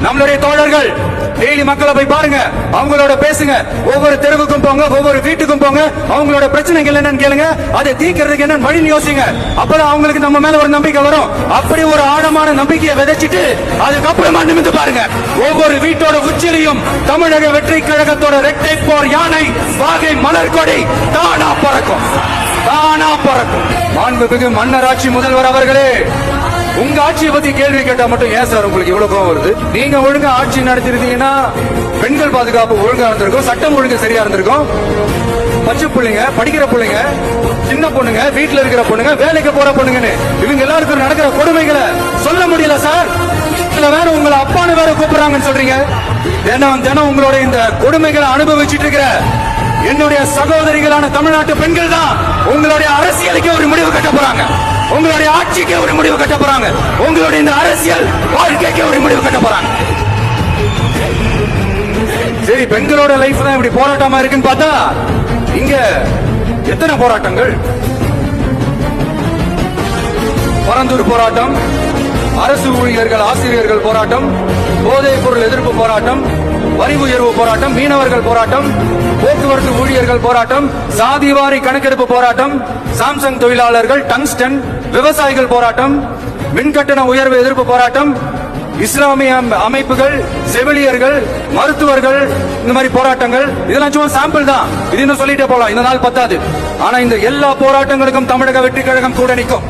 நம்மளுடைய தோழர்கள் டெய்லி மக்களை போய் பாருங்க, அவங்களோட பேசுங்க, ஒவ்வொரு தெருவுக்கும் போங்க, ஒவ்வொரு வீட்டுக்கும் போங்க, அவங்களோட பிரச்சனைகள் என்னன்னு கேளுங்க, அதை தீர்க்கிறதுக்கு என்ன வழின்னு யோசிங்க. அப்பதான் அவங்களுக்கு நம்ம மேல ஒரு நம்பிக்கை வரும். அப்படி ஒரு ஆழமான நம்பிக்கையை விதைச்சிட்டு அதுக்கப்புறமா நிமிந்து பாருங்க, ஒவ்வொரு வீட்டோட உச்சிலையும் தமிழக வெற்றி கழகத்தோட ரெட்டை போர் யானை வாகை மலர் கொடி தானா பறக்கும், தானா பறக்கும். மாண்புமிகு மன்னராட்சி முதல்வர் அவர்களே, உங்க ஆட்சியை பத்தி கேள்வி கேட்டா மட்டும் ஏன் சார் உங்களுக்கு இவ்வளவு கோவம் வருது? நீங்க ஒழுங்கா ஆட்சி நடத்திருந்தீங்கன்னா பெண்கள் பாதுகாப்பு ஒழுங்கா இருந்திருக்கும், சட்டம் ஒழுங்கு சரியா இருந்திருக்கும். பச்சை பிள்ளைங்க, படிக்கிற பிள்ளைங்க, சின்ன பொண்ணுங்க, வீட்டுல இருக்கிற பொண்ணுங்க, வேலைக்கு போற பொண்ணுங்கன்னு இவங்க எல்லாருக்கும் நடக்கிற கொடுமைகளை சொல்ல முடியல சார். இதுல வேற உங்களை அப்பான்னு வேற கூப்பிடுறாங்கன்னு சொல்றீங்க. தினம் தினம் உங்களோட இந்த கொடுமைகளை அனுபவிச்சுட்டு இருக்கிற என்னுடைய சகோதரிகளான தமிழ்நாட்டு பெண்கள் தான் உங்களுடைய அரசியலுக்கு ஒரு முடிவு கட்ட போறாங்க, உங்களுடைய ஆட்சிக்கு ஒரு முடிவு கட்ட போறாங்க, உங்களுடைய இந்த அரசியல் வாழ்க்கைக்கு ஒரு முடிவு கட்ட போறாங்க. சரி, பெண்களோட லைஃப் தான் இப்படி போராட்டமா இருக்குன்னு பார்த்தா இங்க எத்தனை போராட்டங்கள்? பரந்தூர் போராட்டம், அரசு ஊழியர்கள் ஆசிரியர்கள் போராட்டம், போதைப் பொருள் எதிர்ப்பு போராட்டம், வரி உயர்வு போராட்டம், மீனவர்கள் போராட்டம், போக்குவரத்து ஊழியர்கள் போராட்டம், சாதிவாரி கணக்கெடுப்பு போராட்டம், சாம்சங் தொழிலாளர்கள், டங்ஸ்டன், விவசாயிகள் போராட்டம், மின்கட்டண உயர்வு எதிர்ப்பு போராட்டம், இஸ்லாமிய அமைப்புகள், செவிலியர்கள், மருத்துவர்கள், இந்த மாதிரி போராட்டங்கள். இதெல்லாம் சும்மா சாம்பிள் தான். இது இன்னும் சொல்லிட்டே போலாம், இந்த நாள் பத்தாது. ஆனா இந்த எல்லா போராட்டங்களுக்கும் தமிழக வெற்றி கழகம் கூட நிற்கும்.